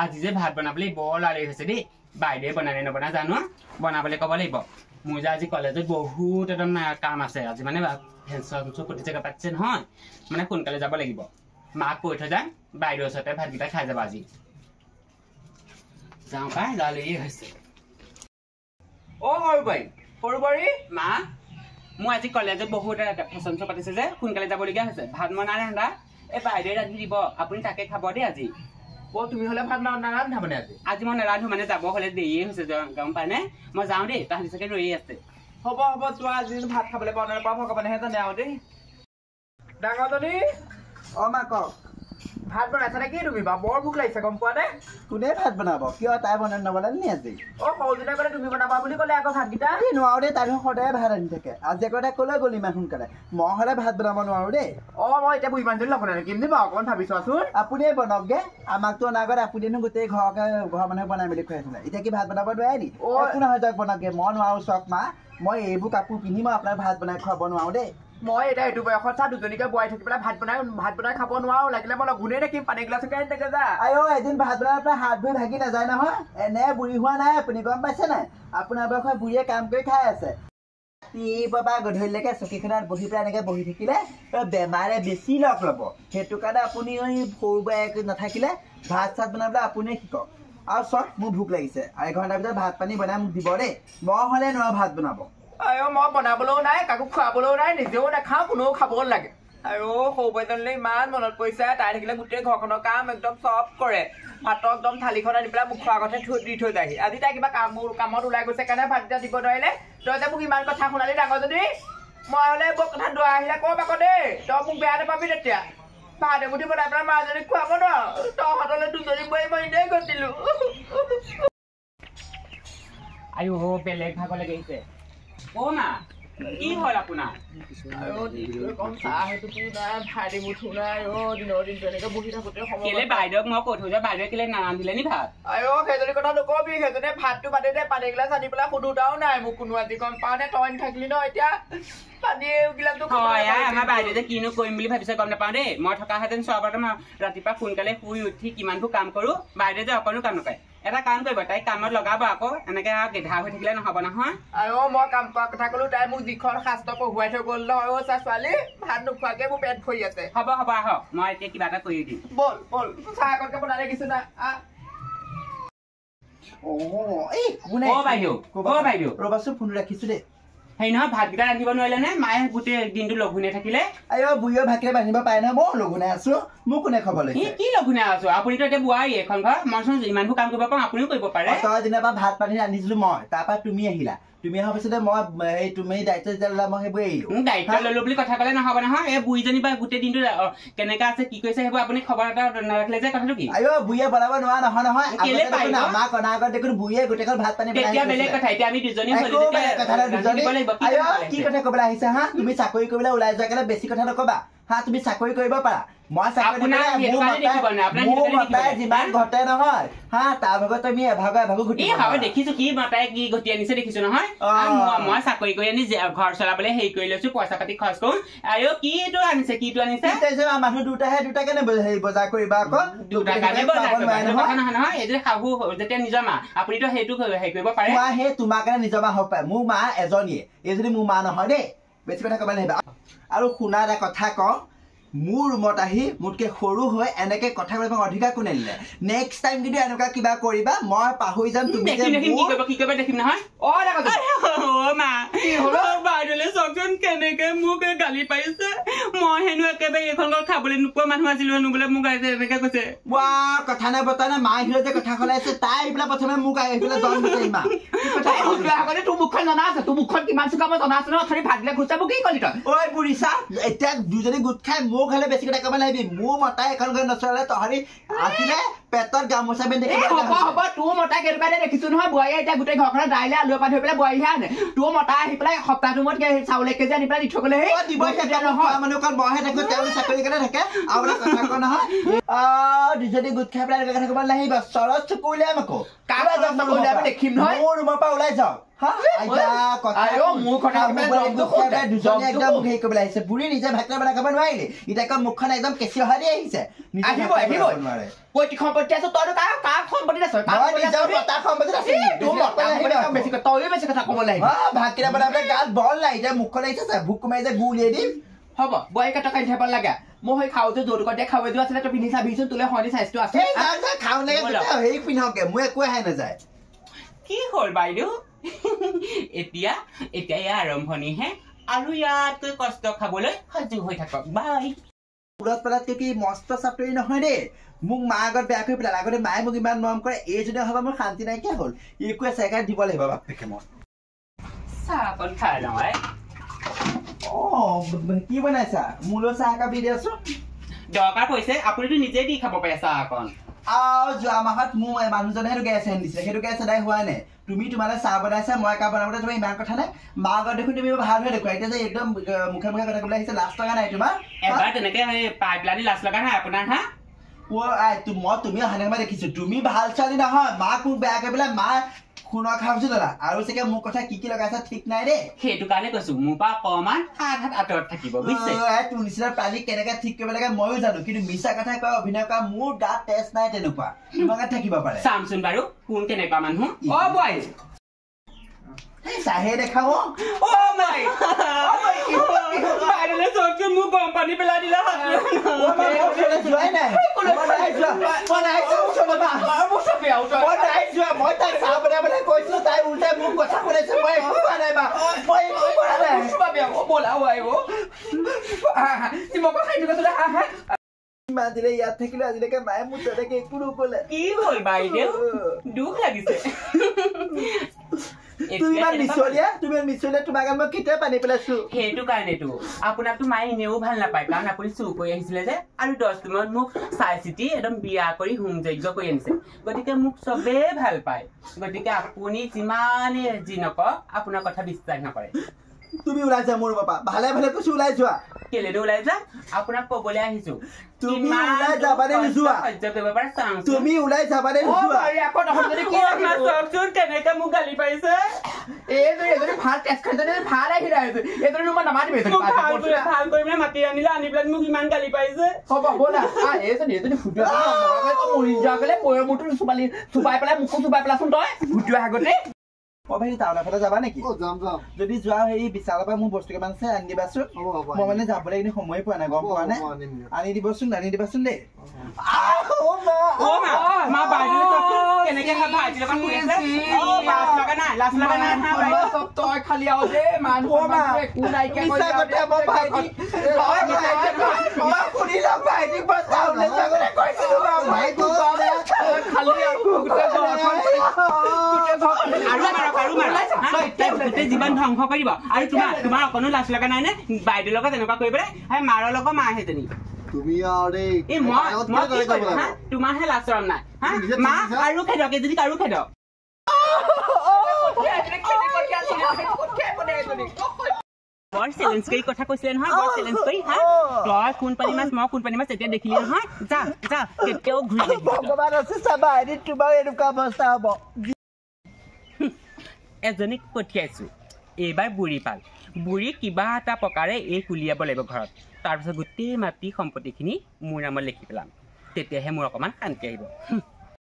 আজি যে ভাত বনাবলৈ বৰ লালি হৈছে দেই বাইদেৱে বনালে নবনা জানো বনাবলৈ ক'ব লাগিব মোৰ যে আজি কলেজত বহুত একদম কাম আছে আজি মানে ফেঞ্চন প্ৰতি জেগা পাতিছে নহয় মানে সোনকালে যাব লাগিব মাক কৈ থৈ যাম বাইদেউৰ ওচৰতে ভাতকেইটা খাই যাব আজি যাওঁ পাই লালি হৈছে সৰু বাৰী মা মই আজি কলেজত বহুত ফেঞ্চন পাতিছে যে সোনকালে যাবলগীয়া হৈছে ভাত মই নাই ৰান্ধা এই বাইদেৱে ৰান্ধি দিব আপুনি তাকে খাব দেই আজি তুমি হলে ভাত নাৰান্ধা মানে আজি মই নাৰান্ধো মানে যাব হলে দেৰিয়ে হৈছে গম পাইনে মই যাওঁ দেই তাহাঁতি চাগে ৰৈ আছে হ'ব তোৰ আজি ভাত খাবলৈ পাওঁ নাপাওঁ ভগৱানেহে জানে আৰু দেই ডাঙৰজনী মা কওক ভাত বনাইছা নেকি তুমি বা বৰ ভোক লাগিছে গম পোৱা নে কোনে ভাত বনাব কিয় তাই নবনালে নি আজি সৰুজনে ক'লে তুমি বনাবা বুলি ক'লে আকৌ ভাতকেইটা নোৱাৰো দেই তাই সদায় ভাত আনি থাকে আজি আকৌ তাই ক'লৈ গ'ল ইমান সোনকালে মই হ'লে ভাত বনাব নোৱাৰো দেই মই এতিয়া ইমানজনী নবনাই নেকি বাৰু অকণমান ভাবি চোৱাচোন আপুনিয়ে বনাওকগে আমাকতো অনাগত আপুনিনো গোটেই ঘৰৰ মানুহে বনাই মেলি খুৱাই আছিলে এতিয়া কি ভাত বনাব নোৱাৰে নি একো নহয় যাওক বনাওকগে মই নোৱাৰো চাওক মা মই এইবোৰ কাপোৰ পিন্ধি মই আপোনাক ভাত বনাই খুৱাব নোৱাৰো দেই মই এতিয়া এইটো বয়সত চা দুজনীকে বোৱাই থাকি পেলাই ভাত বনাই খাব নোৱাৰো লাগিলে মই গুণেই থাকিম পানী গিলাচ আনি থাকে যা এদিন ভাত বনাই আপোনাৰ হাত ভৰি ভাগি নাযায় নহয় এনে বুঢ়ী হোৱা নাই আপুনি গম পাইছে নাই আপোনাৰ বয়সৰ বুঢ়ীয়ে কাম কৰি খাই আছে ৰাতিপুৱা গধূলিলৈকে চকীখনত বহি পেলাই এনেকে বহি থাকিলে বেমাৰে বেছি লগ ল'ব সেইটো কাৰণে আপুনি সৰু বয়স নাথাকিলে ভাত চাত বনাবলৈ আপুনিয়ে শিকক আৰু চক মোৰ ভোক লাগিছে 1 ঘণ্টাৰ ভিতৰত ভাত পানী বনাই মোক দিব দেই মই হ'লে নোৱাৰো ভাত বনাব মই বনাবলৈও নাই কাকো খুৱাবলৈও নাই নিজেও নাখাওঁ কোনেও খাব লাগে আৰু সৰু বৈজনীলৈ ইমান মনত পৰিছে তাই থাকিলে গোটেই ঘৰখনৰ কাম একদম চব কৰে ভাতৰ একদম থালিখন আনি পেলাই মুখৰ আগতে দি থৈ যায়হি আজি তাই কিবা কামত ওলাই গৈছে কাৰণে ভাতকেইটা দিব নোৱাৰিলে তই যে মোক ইমান কথা শুনালি ডাঙৰজনী মই হ'লে বৰ কথা দৈ আহিলে কম আকৌ দেই তই মোক বেয়া নাপাবি তেতিয়া ভাত এমুঠি বনাই পেলাই মাজনীক খুৱাব নোৱাৰো তহঁতলৈ দুজনী বোৱাৰী মই এনেই গৈছিলো আয়ো বেলেগ ভাগলৈ গৈছে মা কি হ'ল আপোনাৰ বাইদেউক মই কৈ থৈ যাওঁ বাইদেৱে কেলে নাৰান্ধিলে নি ভাত সেইজনী কথা নকবি সেইজনে ভাতটো পাতি দে পানী গিলাচ আনি পেলাই সুধোতাও নাই মোক কোনো আজি গম পাওঁ নে তই থাকিলি ন এতিয়া আমাৰ বাইদেউ যে কিনো কৰিম বুলি ভাবিছে গম নাপাওঁ দেই মই থকাহেঁতেন চোৱাবাৰ মই ৰাতিপুৱা সোনকালে শুই উঠি কিমানবোৰ কাম কৰো বাইদেউ যে অকণো কাম নকৰে এটা কাম কৰিব তাইক কামত লগাব আকৌ এনেকে গেধা হৈ থাকিলে নহব নহয় মই কাম কৰা কথা কলো তাই মোক যিখন শাস্ত্ৰ পঢ়ুৱাই থৈ গ'ল নহয় ছোৱালী ভাত নোখোৱাকে মোৰ পেট ভৰি আছে হ'ব আহক মই এতিয়া কিবা এটা কৰি দিম বল চাহ অকণকে বনাই দেখিছো না বাইদেউ ৰবাচোন ফোন ৰাখিছো দেই সেই নহয় ভাতকেইটা ৰান্ধিব নোৱাৰিলে নে মায়ে গোটেই দিনটো লঘোণে থাকিলে বুঢ়ীয়ে ভাতকেইটা বান্ধিব পাৰে নহয় মই লঘোণে আছো মোক কোনে খবৰ লৈছে কি লঘোণে আছো আপুনিতো এতিয়া বোৱাৰী এখন ঘৰ মইচোন ইমানবোৰ কাম কৰিব পাৰোঁ আপুনিও কৰিব পাৰে তই দিনৰ পৰা ভাত পানী ৰান্ধিছিলো মই তাৰপৰা তুমি আহিলা তুমি অহাৰ পিছতে মই তুমি দায়িত্ব যেতিয়া ল'লা মই সেইবোৰ এৰিলো দায়িত্ব ললো বুলি কথা ক'লে নহব নহয় এই বুঢ়ীজনী বা গোটেই দিনটো কেনেকা আছে কি কৈছে সেইবোৰ আপুনি খবৰ এটা নাৰাখিলে যে কথাটো কি বুঢ়ীয়ে বনাব নোৱাৰা নহয় আমাক অনাৰ আগত দেখোন বুঢ়ীয়ে গোটেইখন ভাত পানী বেলেগ কথা এতিয়া আমি দুজনী কি কথা কবলৈ আহিছা হা তুমি চাকৰি কৰিবলৈ ওলাই যোৱা কাৰণে বেছি কথা নকবা হা তুমি চাকৰি কৰিব পাৰা মই যিমান ঘটে নহয় হা তাৰ ভাগত তুমি এভাগো ঘটি দেখিছো কি মাতাই কি ঘটি আনিছে দেখিছো নহয় মই চাকৰি কৰি আনি ঘৰ চলাবলৈ হেৰি কৰি লৈছো পইচা পাতি খৰচ কৰো আৰু কিটো আনিছে মানুহ দুটাহে দুটাকে বজাৰ কৰিবা আকৌ নহয় এইটো শাহু যেতিয়া নিজৰ মা আপুনিতো সেইটো হেৰি কৰিব পাৰে সেই তোমাৰ কাৰণে নিজৰ মা হব পাৰে মোৰ মা এজনীয়ে এই যদি মোৰ মা নহয় দেই বেছি কথা কব নাহিবা আৰু শুনা এটা কথা কওঁ মোৰ ৰুমত আহি মোতকে সৰু হৈ এনেকে কথা ক'ব অধিকাৰ কোনে দিলে নেক্সট টাইম যদি এনেকুৱা কিবা কৰিবা মই পাহৰি যাম তুমি দেখিম নহয় বাইদেউলে চাওকচোন কেনেকে মোক গালি পাৰিছে মই হেনো একেবাৰে এইখন ঘৰ খাবলৈ নোপোৱা মানুহ আছিলো হেনো বোলে মোক এনেকে কৈছে কথা নাই বতা নাই মা আহিলে যে কথা সলাইছে তাই আহি পেলাই প্ৰথমে মোক আহি পেলাই জন দিছে মা তোৰ মুখখন জনা আছে তোৰ মুখখন কিমান চুকা মই জনা আছে ন খালি ভাত দিলে খুচা মোক কি কলি তই ঐ বুঢ়ী চা এতিয়া দুজনী গোট খাই মোক হ'লে বেছি কথা ক'ব নাহিবি মোৰ মতাই এখন ঘৰ নচলালে তহঁতি আহিলে পেটত গামোচা পিন্ধি হ'ব তোৰ মতাই কেনেকুৱা দেখিছো নহয় বোৱাৰীয়ে এতিয়া গোটেই ঘৰখনত দাইলে আলু পৰা ধৰি পেলাই বোৱাৰীহে আনে তোৰ মতা আহি পেলাই সপ্তাহটোৰ মূৰত চাউল 1 কেজি আনি পেলাই দি থৈ গ'লে মানুহ অকণ মইহে থাকো তেওঁ চাকৰি কাৰণে থাকে আৰু এটা কথা কওঁ নহয় দুজনী গোট খাই পেলাই এনেকুৱা কথা ক'ব নাহিবা চৰত চকু উলিয়াম আকৌ দেখিম নহয় মোৰ ৰুমৰ পৰা ওলাই যাওঁ বুঢ়ী নিজে ভাত বনাই খাব নোৱাৰিলি এতিয়া মুখখন একদম কেঁচি অহা দি আহিছে সম্পত্তি আছো তইতো কাক সম্পত্তি আছে বেছি কথা ক'বলৈ ভাতকেইটা বনাবলৈ গাত বল লাগিছে মুখখন লাগিছে ভোক মাৰি যে গু উলিয়াই দিম হ'ব বোৱাৰীকে টকা দি থাকিব লাগে মই সেই খাওঁতে যৌতুকত দিয়া খাব যোৱা আছিলে তই পিন্ধি চাবিচোন তোলে সনি চাইজটো আছে খাওঁ লাগে হেৰি পিন্ধকে মোৰ একো আহে নাযায় কি হ'ল বাইদেউ এতিয়া ইয়াৰ আৰম্ভণিহে আৰু ইয়াতকৈ কষ্ট খাবলৈ সাজু হৈ থাকক বাই পুৰত পেলাতকৈ কি মস্ত চাপৰি নহয় দেই মোক মা আগত বেয়া কৰি পেলালে আগতে মায়ে মোক ইমান মৰম কৰে এইজনে হ'ব মোৰ শান্তি নাইকিয়া হ'ল একোৱে চেকাত দিব লাগিব বাপেকে মই চাহকণ খাই লওঁ কি বনাইছা মোলৈ চাহ একাপ দি দিয়াচোন দৰকাৰ পৰিছে আপুনিতো নিজেই দি খাব পাৰে চাহকণ যোৱা মাহত মোৰ মানুহজনেহে গেছ আনি দিছিলে সেইটো গেছ এদাই হোৱা নাই তুমি তোমালে চাহ বনাইছা মই একাপ বনাবলৈ তোমাৰ ইমান কথা নাই মা আগত দেখোন তুমি ভাল হৈ দেখুৱা এতিয়া যে একদম মুখে মুখে কথা ক'বলৈ আহিছে লাজ লগা নাই তোমাৰ এবাৰ তেনেকে পাই পেলানি লাজ লগা নাই আপোনাৰ হা তুমি অহা নাই দেখিছো তুমি ভাল ছোৱালী নহয় মাক মোক বেয়া কৰি পেলাই মা শুনৰ খাবছো দাদা আৰু চাগে মোৰ কথা কি লগাইছা ঠিক নাই দেই সেইটো কাৰণে কৈছো মোৰ পৰা অকমান হাত আঁতৰত থাকিব বুজিছে তোৰ নিচিনা প্ৰাণী কেনেকে ঠিক কৰিব লাগে ময়ো জানো কিন্তু মিছা কথা কোৱা অভিনয় কৰা মোৰ গাত তেজ নাই তেনেকুৱা তোমাৰ গাত থাকিব পাৰে চামচোন বাৰু কোন কেনেকুৱা মানুহ বই চাহে দেখাও মোক গৰম পানী পেলাই দিলা যোৱাই নাই মই তাইক চাহ বনাবলৈ কৈছিলো তাই উল্টাই মোক কথা শুনাইছে মই একো কোৱা নাই বা মই একো কৰা নাই ইমান দিনে ইয়াত থাকিলে আজিলৈকে মায়ে মোক তেনেকে একো নকলে কি হ'ল বাইদেউ দুখ লাগিছে তুমি ইমান মিছলীয়া তোমাক মই কেতিয়া পানী পেলাইছো সেইটো কাৰণেতো আপোনাকতো মায়ে এনেও ভাল নাপায় কাৰণ আপুনি চুৰ কৰি আহিছিলে যে আৰু 10 দিনত মোক চাই চিতি একদম বিয়া কৰি হোম যজ্ঞ কৰি আনিছে গতিকে মোক চবেই ভাল পায় গতিকে আপুনি যিমানে যি নকওক আপোনাৰ কথা বিশ্বাস নকৰে তুমি ওলাই যা মোৰ বাবা ভালে ভালে কৈছো ওলাই যোৱা কেলেনো ওলাই যা আপোনাক ক'বলৈ আহিছো তুমি ওলাই যাবানে নোযোৱা সহ্য কৰিব পাৰে চাওঁ তুমি ওলাই যাবানে নোযোৱা কেনেকে মোক গালি পাৰিছে ভাল কৰি পেলাই মাতি আনিলে আনি পেলাই মোক ইমান গালি পাৰিছে চুবাই পেলাই মোকো চুবাই পেলাচোন তই ভুটুৱা আগতে টাউনৰ ফালে যাবা নেকি যদি যোৱা হেৰি বিশালৰ পৰা মোৰ বস্তু কেইটামান আছে আনি দিবাচোন মই মানে যাবলৈ কিন্তু সময় পোৱা নাই গম পোৱা নাই আনি দিবাচোন দেই তই খালি আৰু দে একো নাইকিয়া জীৱন ধ্বংস কৰিব আৰু তোমাৰ অকণো লাজ লগা নাই নে বাইদেউৰ লগত এনেকুৱা কৰিবলৈ মাৰৰ লগত মা সেইজনী তোমাৰহে লাজ চৰম নাই মা আৰু খেদক এজনী কাৰো খেদক বৰ চেলেঞ্জ কৰি কথা কৈছিলে নহয় বৰ চেলেঞ্জ কৰি তই কোন পানী মাছ মই কোন পানী মাছ এতিয়া দেখিলি নহয় যা কেতিয়াও ঘূৰি এজনীক পঠিয়াইছো এইবাৰ বুঢ়ী পাল বুঢ়ী কিবা এটা প্ৰকাৰে এই উলিয়াব লাগিব ঘৰত তাৰপিছত গোটেই মাটি সম্পত্তিখিনি মোৰ নামত লিখি পেলাম তেতিয়াহে মোৰ অকণমান শান্তি আহিব